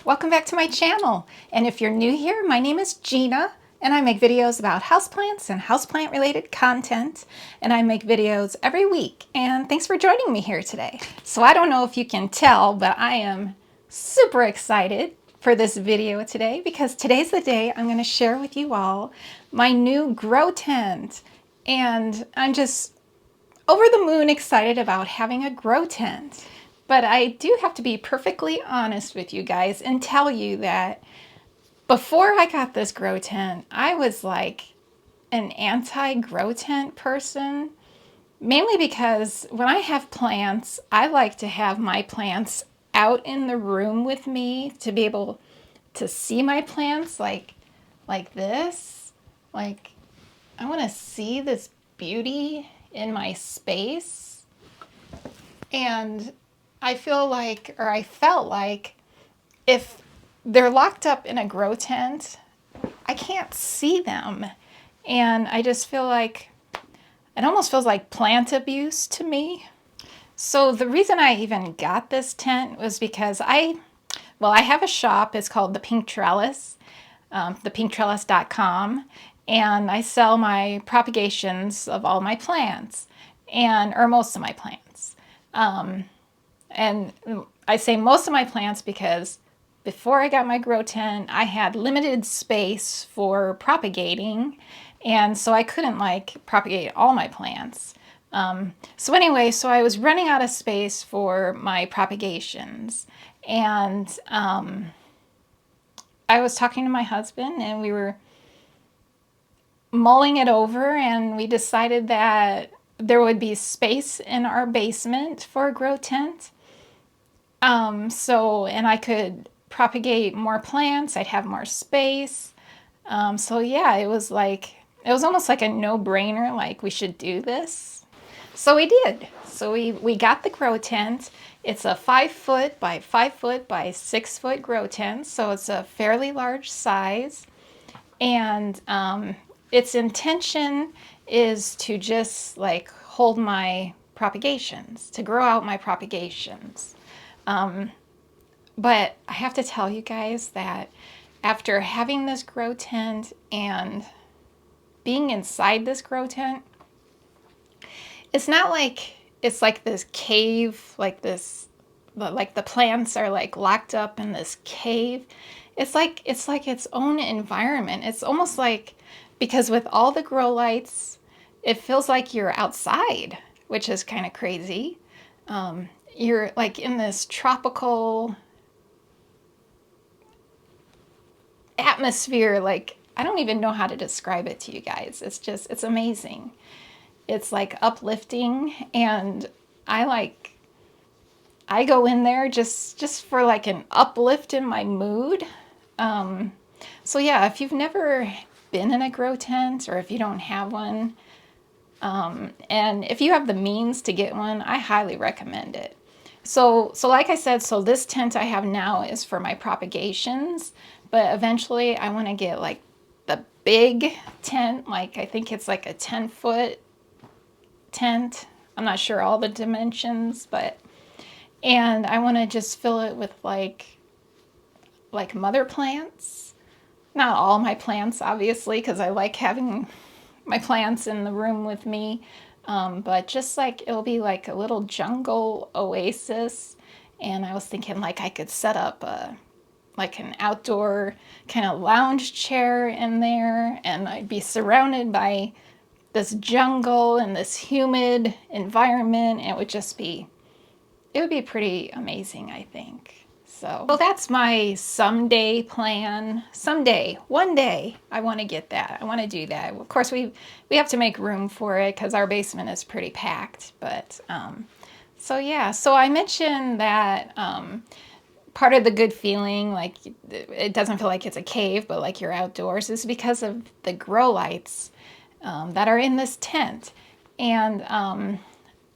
Welcome back to my channel. And if you're new here, my name is Gina and I make videos about houseplants and houseplant related content. And I make videos every week. And thanks for joining me here today. So I don't know if you can tell, but I am super excited for this video today because today's the day I'm going to share with you all my new grow tent. And I'm just over the moon excited about having a grow tent. But I do have to be perfectly honest with you guys and tell you that before I got this grow tent, I was like an anti-grow tent person, mainly because when I have plants, I like to have my plants out in the room with me to be able to see my plants like this. Like, I want to see this beauty in my space. And I felt like if they're locked up in a grow tent, I can't see them. And I just feel like it almost feels like plant abuse to me. So the reason I even got this tent was because I have a shop. It's called The Pink Trellis, thepinktrellis.com. And I sell my propagations of all my plants, or most of my plants. And I say most of my plants because before I got my grow tent, I had limited space for propagating, and so I couldn't propagate all my plants. So I was running out of space for my propagations, and I was talking to my husband, and we were mulling it over, and we decided that there would be space in our basement for a grow tent. And I could propagate more plants, I'd have more space. It was almost like a no-brainer, like we should do this. So we did. So we got the grow tent. It's a 5-foot by 5-foot by 6-foot grow tent, so it's a fairly large size. And its intention is to just hold my propagations, to grow out my propagations. But I have to tell you guys that after having this grow tent and being inside this grow tent, it's not like it's like this cave, like the plants are locked up in this cave. It's like its own environment. It's almost like, because with all the grow lights, it feels like you're outside, which is kind of crazy. You're like in this tropical atmosphere. Like, I don't even know how to describe it to you guys. It's amazing. It's like uplifting, and I go in there just for like an uplift in my mood. If you've never been in a grow tent, or if you don't have one, and if you have the means to get one, I highly recommend it. So like I said, so this tent I have now is for my propagations, but eventually I want to get like the big tent, like I think it's like a 10-foot tent. I'm not sure all the dimensions, and I want to just fill it with like mother plants. Not all my plants, obviously, because I like having my plants in the room with me. But just it'll be like a little jungle oasis. And I was thinking I could set up an outdoor kind of lounge chair in there, and I'd be surrounded by this jungle and this humid environment. And it would be pretty amazing, I think. So that's my someday plan. Someday, one day, I want to get that. I want to do that. Of course, we have to make room for it because our basement is pretty packed. But so I mentioned that part of the good feeling, it doesn't feel like it's a cave, but like you're outdoors, is because of the grow lights that are in this tent. And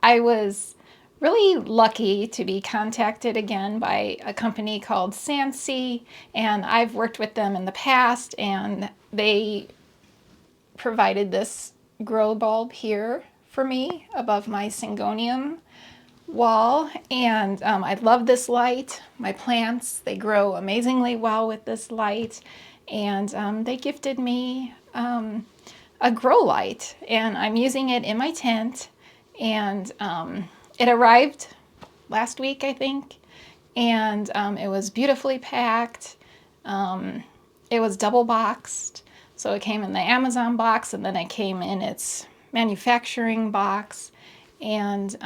I was really lucky to be contacted again by a company called SANSI, and I've worked with them in the past, and they provided this grow bulb here for me above my syngonium wall, and I love this light. My plants, they grow amazingly well with this light, and they gifted me a grow light, and I'm using it in my tent, and it arrived last week, I think, and it was beautifully packed. It was double boxed, so it came in the Amazon box, and then it came in its manufacturing box, and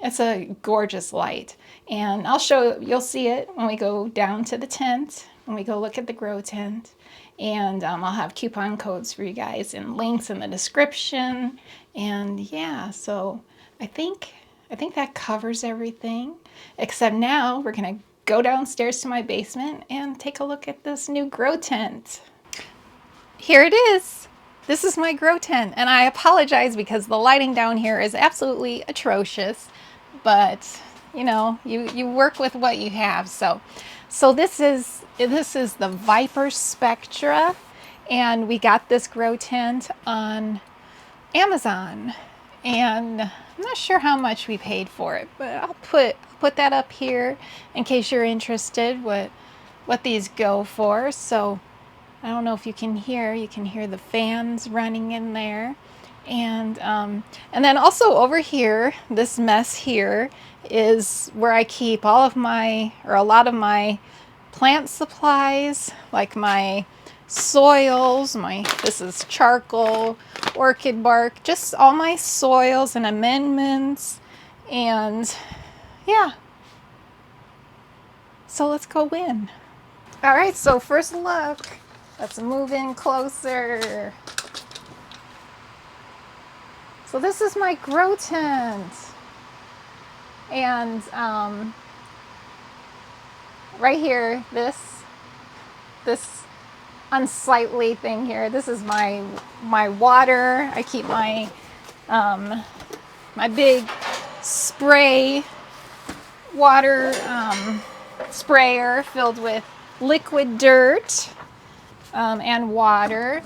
it's a gorgeous light. And I'll show, you'll see it when we go down to the tent, when we go look at the grow tent. And I'll have coupon codes for you guys and links in the description. And yeah, so I think that covers everything, except now we're gonna go downstairs to my basement and take a look at this new grow tent. Here it is. This is my grow tent, and I apologize because the lighting down here is absolutely atrocious, but you know, you work with what you have. So this is the Viper Spectra, and we got this grow tent on Amazon, and I'm not sure how much we paid for it, but I'll put that up here in case you're interested what these go for. So I don't know if you can hear the fans running in there. And then also over here, this mess here is where I keep all of my, or a lot of my plant supplies, like my soils, this is charcoal, orchid bark, just all my soils and amendments. And yeah, so let's go in. All right, so first look. Let's move in closer. So this is my grow tent. And right here, this unsightly thing here, this is my water. I keep my my big spray water sprayer filled with liquid dirt and water.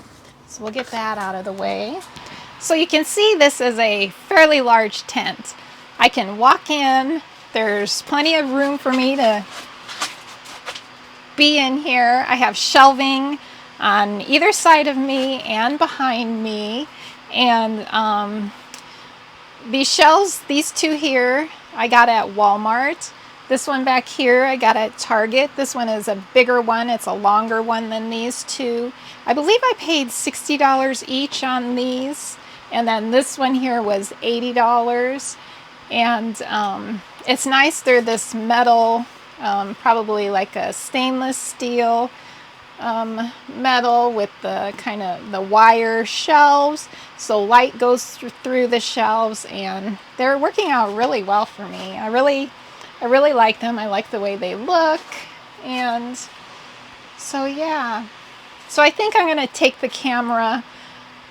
So we'll get that out of the way. So you can see this is a fairly large tent. I can walk in. There's plenty of room for me to be in here. I have shelving on either side of me and behind me. And these shelves, these two here, I got at Walmart. This one back here I got at Target. This one is a bigger one. It's a longer one than these two. I believe I paid $60 each on these. And then this one here was $80. And it's nice. They're this metal, probably like a stainless steel metal with the kind of the wire shelves. So light goes through the shelves, and they're working out really well for me. I really like them. I like the way they look. And so yeah, so I think I'm gonna take the camera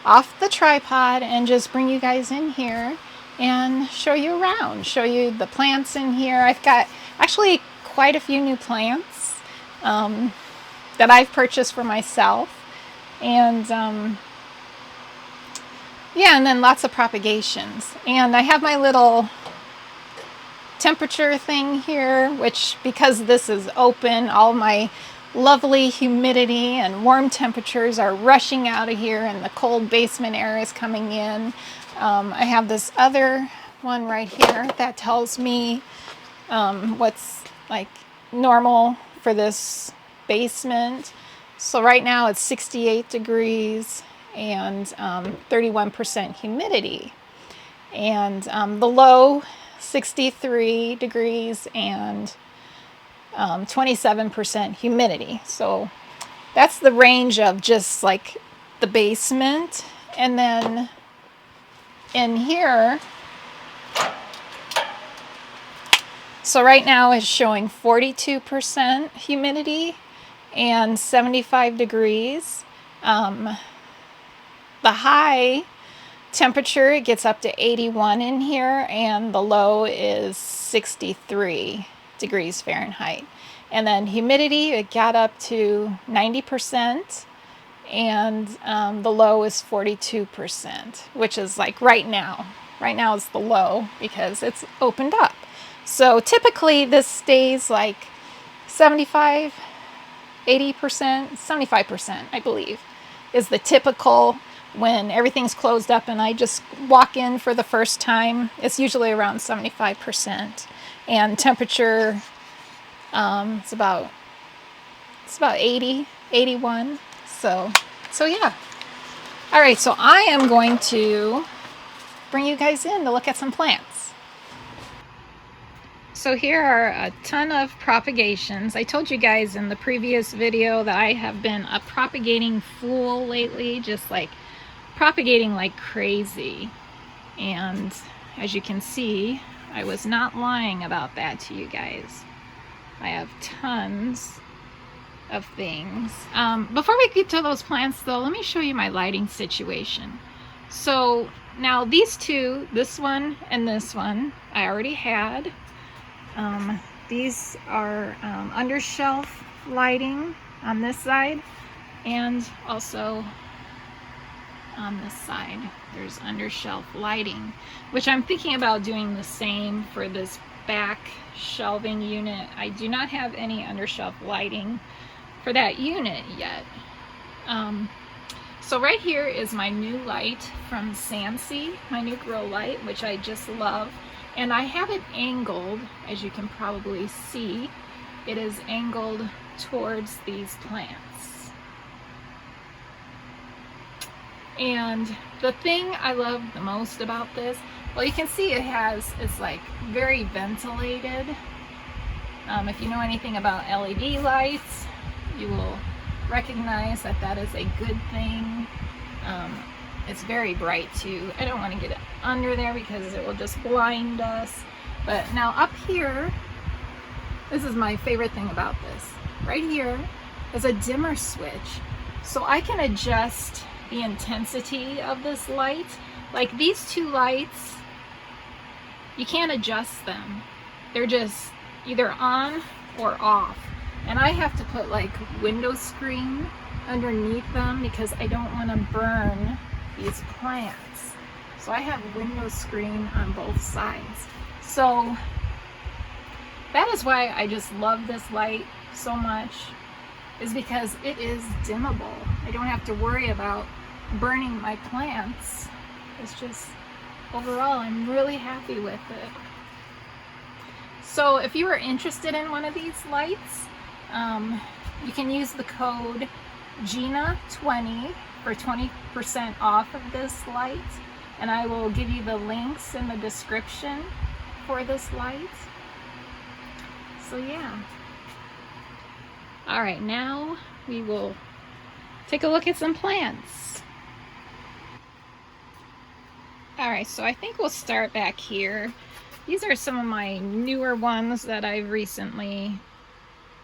off the tripod and just bring you guys in here and show you around, show you the plants in here. I've got actually quite a few new plants that I've purchased for myself. And yeah, and then lots of propagations. And I have my little temperature thing here, which, because this is open, all my lovely humidity and warm temperatures are rushing out of here, and the cold basement air is coming in. I have this other one right here that tells me what's like normal for this basement. So right now it's 68 degrees and 31% humidity, and the low 63 degrees and 27% humidity. So that's the range of just like the basement. And then in here, so right now it's showing 42% humidity and 75 degrees. The high temperature, it gets up to 81 in here, and the low is 63 degrees Fahrenheit. And then humidity, it got up to 90%, and the low is 42%, which is like right now. Right now is the low because it's opened up. So typically this stays like 75, 80%, 75%, I believe, is the typical when everything's closed up and I just walk in for the first time. It's usually around 75%. And temperature, it's about 80, 81. So yeah. All right, so I am going to bring you guys in to look at some plants. So here are a ton of propagations. I told you guys in the previous video that I have been a propagating fool lately, just like propagating like crazy. And as you can see, I was not lying about that to you guys. I have tons of things. Before we get to those plants though, let me show you my lighting situation. So now these two, this one and this one, I already had. These are under shelf lighting on this side, and also on this side there's under shelf lighting, which I'm thinking about doing the same for this back shelving unit. I do not have any under shelf lighting for that unit yet. So right here is my new light from SANSI, my new grow light, which I just love. And I have it angled, as you can probably see. It is angled towards these plants. And the thing I love the most about this, well, you can see it's like very ventilated. If you know anything about LED lights, you will recognize that that is a good thing. It's very bright too. I don't want to get it under there because it will just blind us. But now up here, this is my favorite thing about this. Right here is a dimmer switch. So I can adjust the intensity of this light. Like these two lights, you can't adjust them. They're just either on or off. And I have to put like window screen underneath them because I don't want to burn these plants. So I have window screen on both sides. So that is why I just love this light so much, is because it is dimmable. I don't have to worry about burning my plants. It's just, overall, I'm really happy with it. So if you are interested in one of these lights, you can use the code GINA20 for 20% off of this light, and I will give you the links in the description for this light. So yeah. All right, now we will take a look at some plants. All right, so I think we'll start back here. These are some of my newer ones that I've recently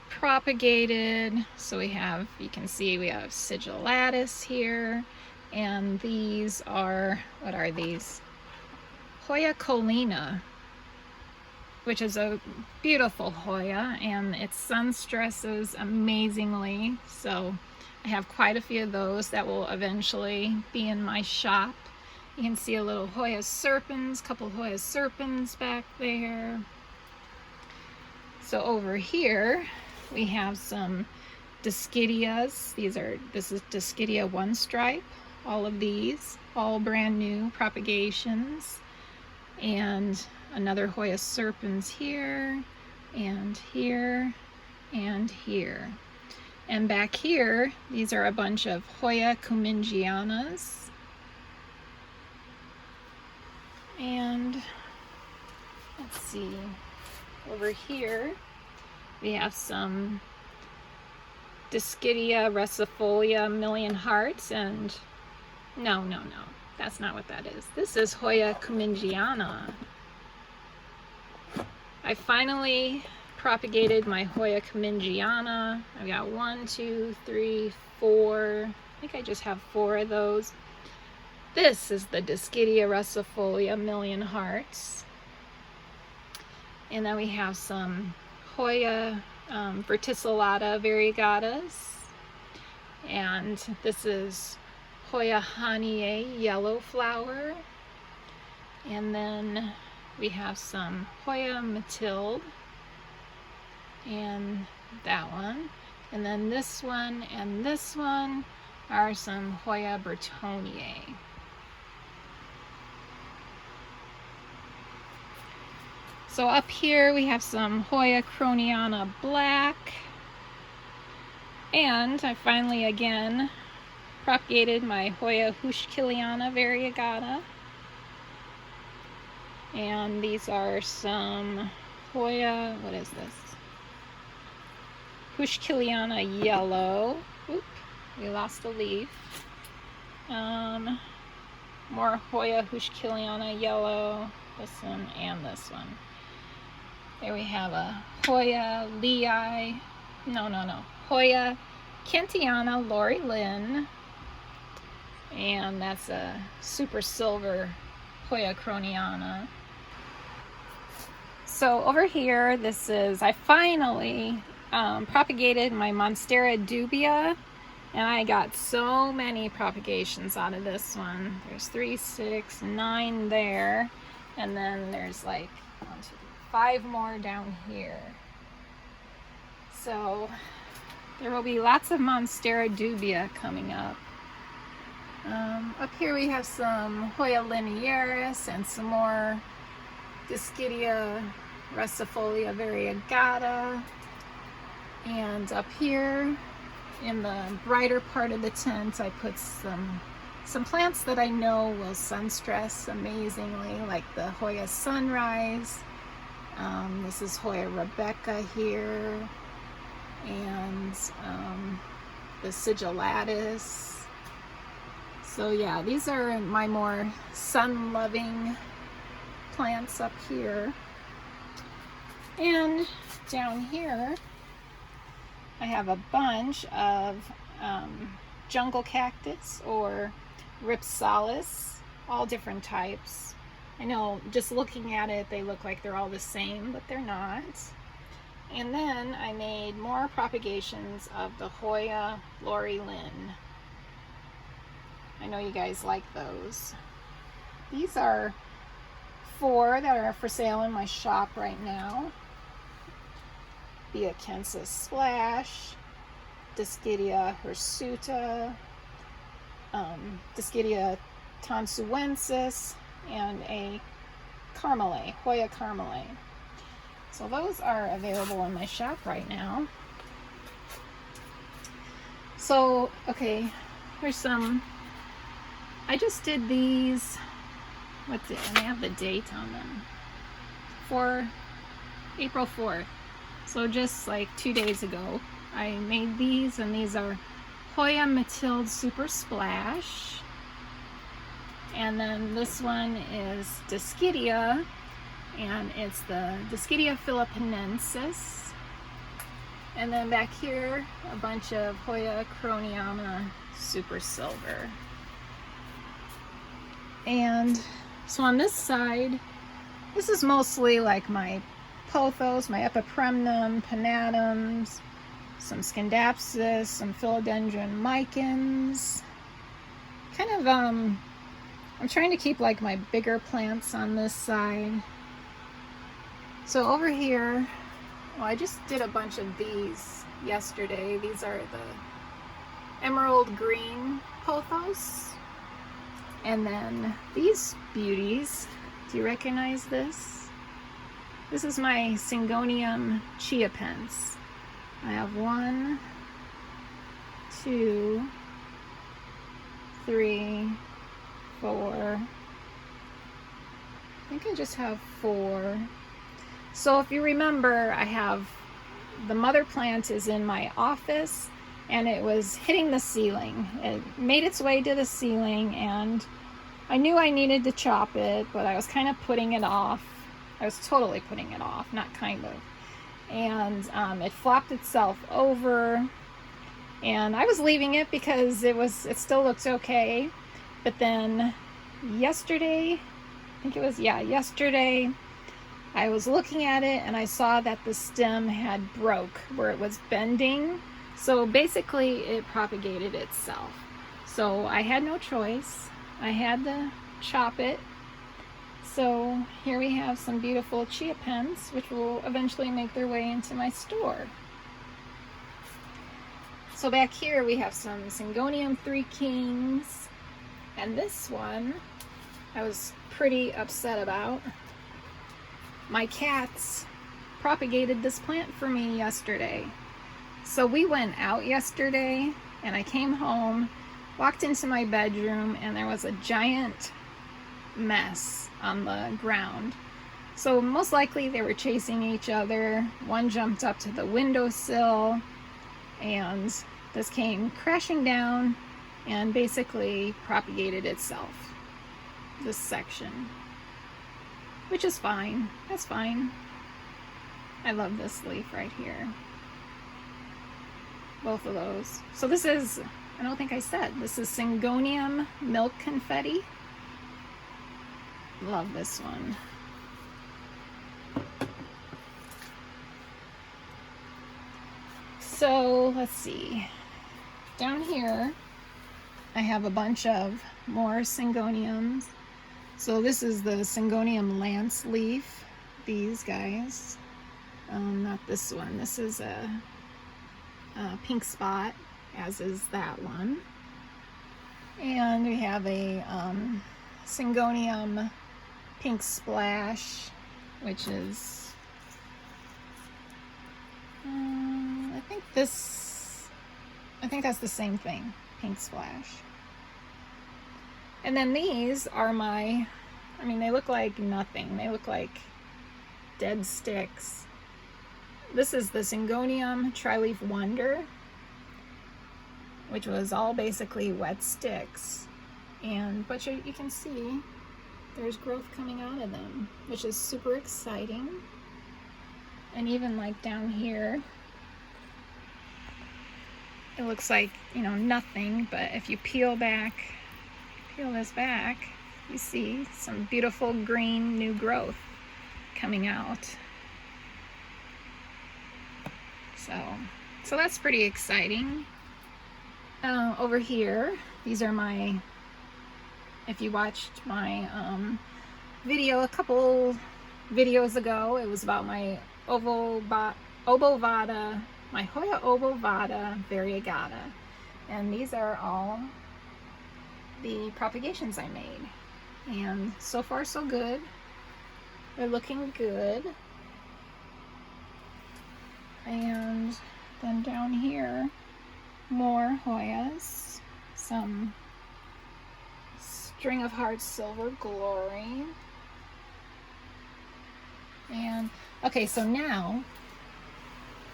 propagated. So we have, you can see we have sigillatus here, and these are, what are these? Hoya colina, which is a beautiful Hoya, and it sun stresses amazingly. So I have quite a few of those that will eventually be in my shop. You can see a little Hoya serpens, couple Hoya serpens back there. So over here we have some Discidias. This is Discidia one stripe. All of these, all brand new propagations. And another Hoya serpens here, and here, and here. And back here, these are a bunch of Hoya cumingianas. And let's see, over here we have some Discidia resifolia million hearts, and no, that's not what that is. This is Hoya cumingiana. I finally propagated my Hoya cumingiana. I've got 1, 2, 3, 4. I think I just have 4 of those. This is the Discidia resifolia million hearts. And then we have some Hoya verticillata variegatas. And this is Hoya haniae yellow flower. And then we have some Hoya Matilde, and that one. And then this one and this one are some Hoya Bertonier. So up here we have some Hoya Croniana Black. And I finally again propagated my Hoya Huschkiliana Variegata. And these are some Hoya, what is this? Huschkiliana Yellow. Oop, we lost a leaf. More Hoya Huschkiliana Yellow. This one and this one. There we have a Hoya Lei. No. Hoya Kentiana Lori Lynn. And that's a super silver Hoya Croniana. So over here, this is, I finally propagated my Monstera dubia, and I got so many propagations out of this one. There's 3, 6, 9 there, and then there's like 1, 2, 3, 5 more down here. So there will be lots of Monstera dubia coming up. Up here we have some Hoya linearis and some more Discidia rustifolia variegata. And up here in the brighter part of the tent, I put some plants that I know will sunstress amazingly, like the Hoya Sunrise. This is Hoya Rebecca here, and the Sigillatus. So yeah, these are my more sun-loving plants up here. And down here, I have a bunch of jungle cactus or ripsalis, all different types. I know just looking at it, they look like they're all the same, but they're not. And then I made more propagations of the Hoya Lori Lynn. I know you guys like those. These are 4 that are for sale in my shop right now. Biacensis Splash, Discidia hirsuta, Discidia tonsuensis, and a Carmelay, Hoya Carmelay. So those are available in my shop right now. So, okay, here's some. I just did these, what's it, and I have the date on them, for April 4th. So just like 2 days ago, I made these, and these are Hoya Matilde Super Splash. And then this one is Discidia, and it's the Discidia philippinensis. And then back here, a bunch of Hoya Croniana Super Silver. And so on this side, this is mostly like my pothos, my epipremnum, pinnatums, some scindapsus, some philodendron micans. Kind of, I'm trying to keep like my bigger plants on this side. So over here, well, I just did a bunch of these yesterday. These are the emerald green pothos. And then these beauties, do you recognize this? This is my Syngonium chiapense. I have 1, 2, 3, 4. I think I just have 4. So if you remember, I have the mother plant is in my office, and it was hitting the ceiling. It made its way to the ceiling, and I knew I needed to chop it, but I was kind of putting it off. I was totally putting it off, not kind of. And it flopped itself over, and I was leaving it because it still looked okay. But then yesterday, I think it was, yeah, yesterday, I was looking at it and I saw that the stem had broke where it was bending. So basically it propagated itself. So I had no choice. I had to chop it. So here we have some beautiful chia pens, which will eventually make their way into my store. So back here we have some Syngonium 3 Kings, and this one I was pretty upset about. My cats propagated this plant for me yesterday. So we went out yesterday and I came home, walked into my bedroom, and there was a giant mess on the ground. So most likely they were chasing each other. One jumped up to the windowsill and this came crashing down and basically propagated itself, this section, which is fine. That's fine. I love this leaf right here. Both of those. So this is, I don't think I said, this is Syngonium Milk Confetti. Love this one. So let's see. Down here I have a bunch of more Syngoniums. So this is the Syngonium Lance leaf. These guys. Not this one. This is a pink spot, as is that one. And we have a Syngonium Pink Splash, which is I think that's the same thing, Pink Splash. And then these are my, I mean, they look like nothing. They look like dead sticks. This is the Syngonium Tri-Leaf Wonder, which was all basically wet sticks. But you can see there's growth coming out of them, which is super exciting. And even like down here, it looks like, you know, nothing, but if you peel this back, you see some beautiful green new growth coming out. So that's pretty exciting. Over here, these are my, if you watched my video a couple videos ago, it was about my obovata, my Hoya obovata variegata, and these are all the propagations I made, and so far so good. They're looking good. And then down here, more Hoyas, some String of Hearts Silver Glory. And okay, so now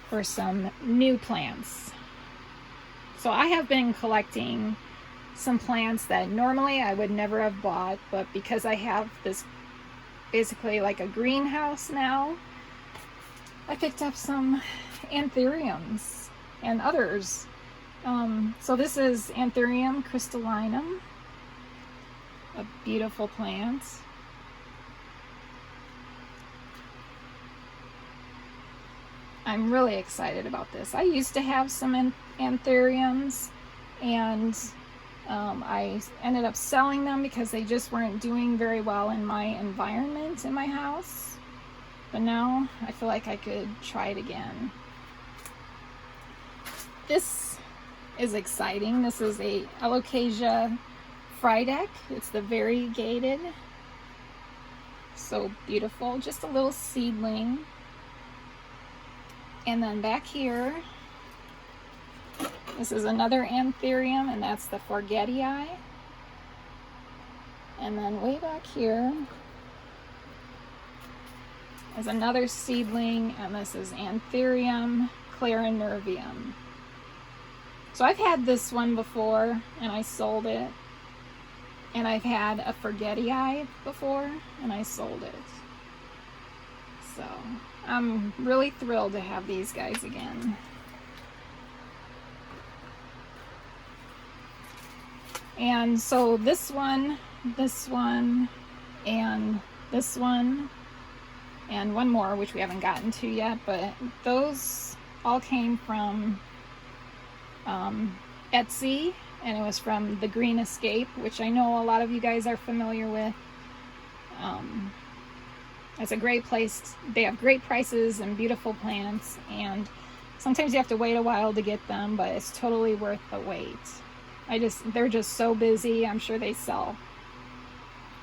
for some new plants. So I have been collecting some plants that normally I would never have bought, but because I have this basically like a greenhouse now, I picked up some anthuriums and others. So this is Anthurium crystallinum, a beautiful plant. I'm really excited about this. I used to have some anthuriums, and I ended up selling them because they just weren't doing very well in my environment in my house. But now I feel like I could try it again. This is exciting. This is a Alocasia Frydek. It's the variegated. So beautiful. Just a little seedling. And then back here, this is another anthurium, and that's the Forgetii. And then way back here is another seedling, and this is Anthurium clarinervium. So I've had this one before, and I sold it. And I've had a Forgetii before, and I sold it. So I'm really thrilled to have these guys again. And so this one, and this one, and one more, which we haven't gotten to yet, but those all came from Etsy, and it was from The Green Escape, which I know a lot of you guys are familiar with. It's a great place. They have great prices and beautiful plants, and sometimes you have to wait a while to get them, but it's totally worth the wait. They're just so busy. I'm sure they sell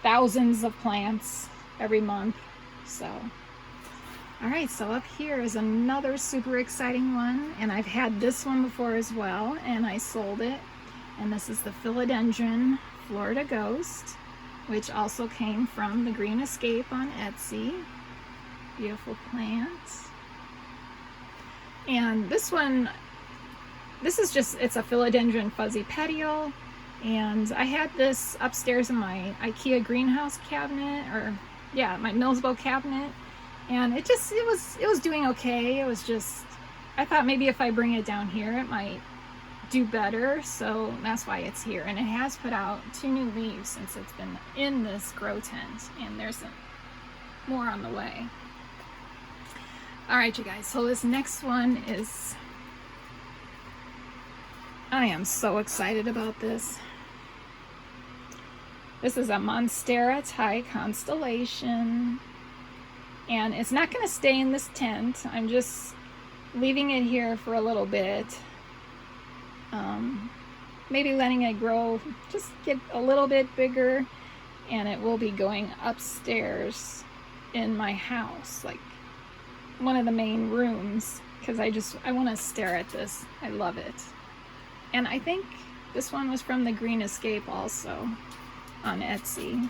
thousands of plants every month. So, all right, so up here is another super exciting one, and I've had this one before as well, and I sold it. And this is the Philodendron Florida Ghost, which also came from the Green Escape on Etsy. Beautiful plants. And this one, it's a Philodendron fuzzy petiole, and I had this upstairs in my IKEA greenhouse cabinet, my Millsbo cabinet, and it was doing okay. It was just, I thought maybe if I bring it down here, it might do better, so that's why it's here. And it has put out 2 new leaves since it's been in this grow tent, and there's some more on the way. All right, you guys, so this next one is, I am so excited about this. This is a Monstera Thai constellation, and it's not going to stay in this tent. I'm just leaving it here for a little bit. Maybe letting it grow, just get a little bit bigger, and it will be going upstairs in my house, like one of the main rooms, because I want to stare at this. I love it. And I think this one was from the Green Escape also on Etsy.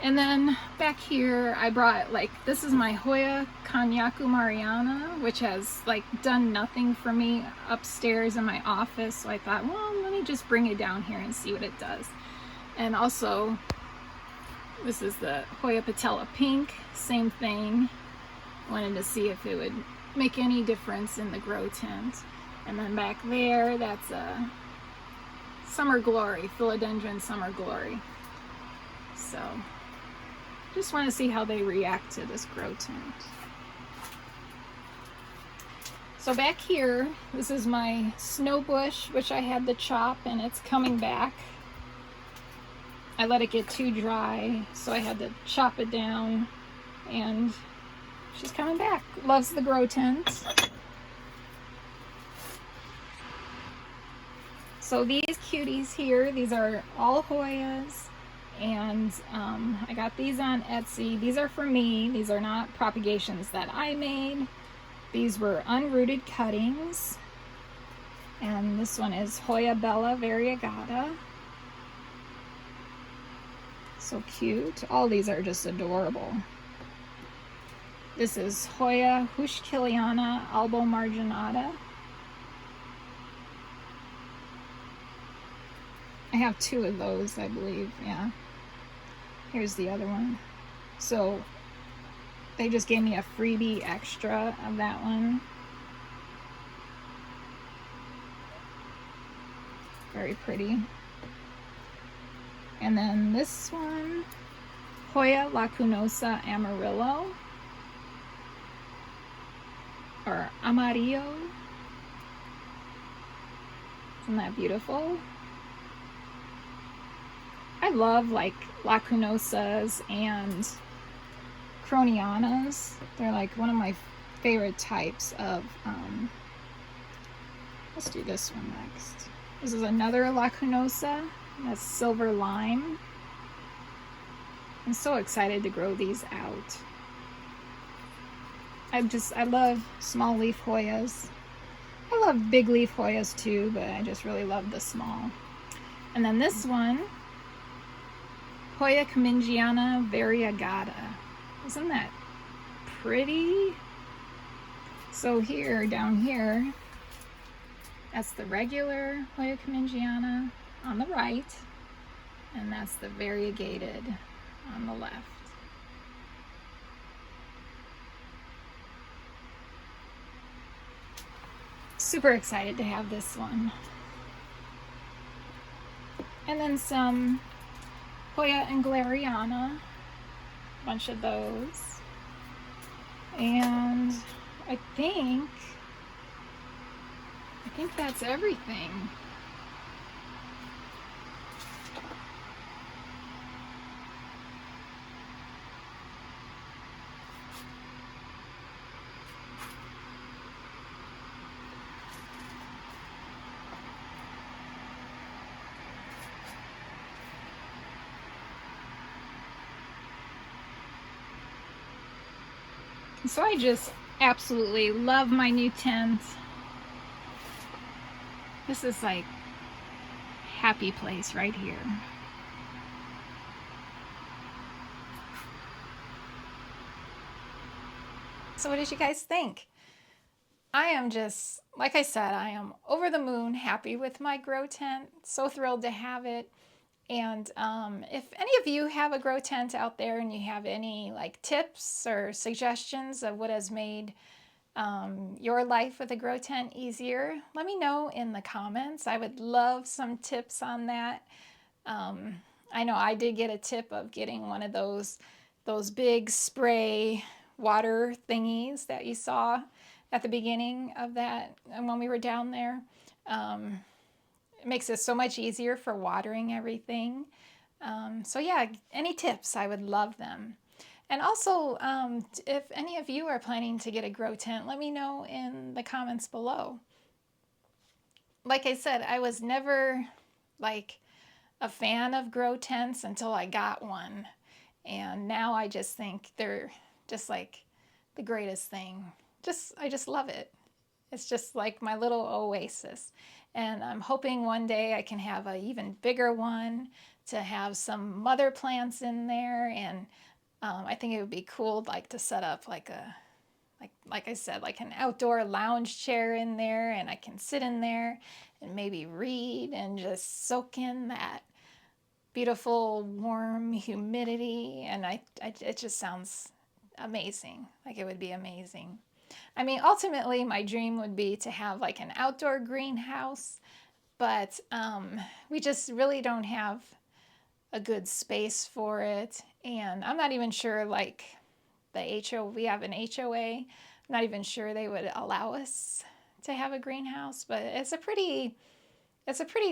And then back here, I brought, this is my Hoya Kanyaku Mariana, which has, done nothing for me upstairs in my office. So I thought, well, let me just bring it down here and see what it does. And also, this is the Hoya Patella Pink, same thing. Wanted to see if it would make any difference in the grow tent. And then back there, that's a Summer Glory, Philodendron Summer Glory. So, just want to see how they react to this grow tent. So back here, this is my snow bush, which I had to chop, and it's coming back. I let it get too dry, so I had to chop it down, and she's coming back. Loves the grow tent. So these cuties here, these are all Hoyas. And I got these on Etsy. These are for me. These are not propagations that I made. These were unrooted cuttings. And this one is Hoya Bella Variegata. So cute. All these are just adorable. This is Hoya Hushkiliana Albo Marginata. I have 2 of those, I believe, yeah. Here's the other one. So they just gave me a freebie extra of that one. Very pretty. And then this one, Hoya Lacunosa Amarillo, or Amarillo. Isn't that beautiful? I love Lacunosas and Cronianas. They're one of my favorite types of, let's do this one next. This is another Lacunosa. That's silver lime. I'm so excited to grow these out. I love small leaf Hoyas. I love big leaf Hoyas too, but I just really love the small. And then this one, Hoya Kamingiana Variegata. Isn't that pretty? So here, down here, that's the regular Hoya Kamingiana on the right, and that's the variegated on the left. Super excited to have this one. And then some Hoya Engleriana, a bunch of those. And I think that's everything. So I just absolutely love my new tent. This is like happy place right here. So what did you guys think? I am just, like I said, I am over the moon happy with my grow tent. So thrilled to have it. And if any of you have a grow tent out there and you have any like tips or suggestions of what has made your life with a grow tent easier, let me know in the comments. I would love some tips on that. I know I did get a tip of getting one of those big spray water thingies that you saw at the beginning of that and when we were down there. It makes it so much easier for watering everything. So yeah, any tips, I would love them. And also, if any of you are planning to get a grow tent, let me know in the comments below. Like I said, I was never like a fan of grow tents until I got one. And now I just think they're just like the greatest thing. I just love it. It's just like my little oasis. And I'm hoping one day I can have an even bigger one to have some mother plants in there. And I think it would be cool like to set up like I said, like an outdoor lounge chair in there, and I can sit in there and maybe read and just soak in that beautiful warm humidity. And it just sounds amazing. Like it would be amazing. I mean, ultimately, my dream would be to have like an outdoor greenhouse, but we just really don't have a good space for it. And I'm not even sure, like we have an HOA. I'm not even sure they would allow us to have a greenhouse, but it's a pretty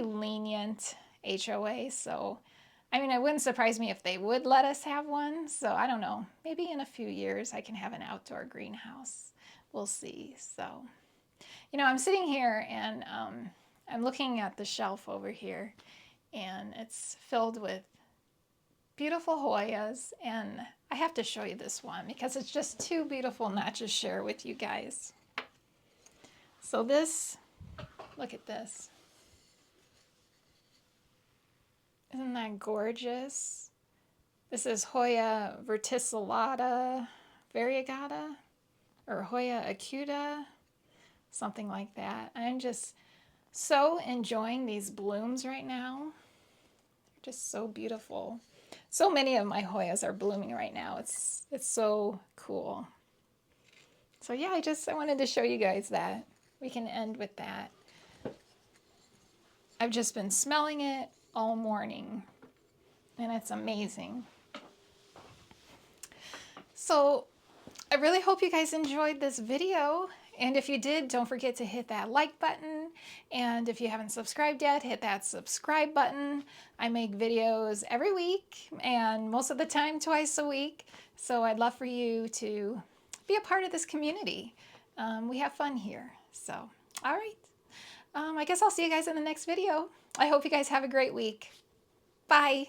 lenient HOA. So, I mean, it wouldn't surprise me if they would let us have one. So I don't know. Maybe in a few years I can have an outdoor greenhouse. We'll see. So, I'm sitting here and I'm looking at the shelf over here, and it's filled with beautiful Hoyas. And I have to show you this one because it's just too beautiful not to share with you guys. So look at this. Isn't that gorgeous? This is Hoya verticillata variegata or Hoya acuta, something like that. I'm just so enjoying these blooms right now. They're just so beautiful. So many of my Hoyas are blooming right now. It's so cool. So yeah, I wanted to show you guys that. We can end with that. I've just been smelling it all morning, and it's amazing. So I really hope you guys enjoyed this video. And if you did, don't forget to hit that like button. And if you haven't subscribed yet, hit that subscribe button. I make videos every week and most of the time twice a week. So I'd love for you to be a part of this community. We have fun here. So, all right. I guess I'll see you guys in the next video. I hope you guys have a great week. Bye.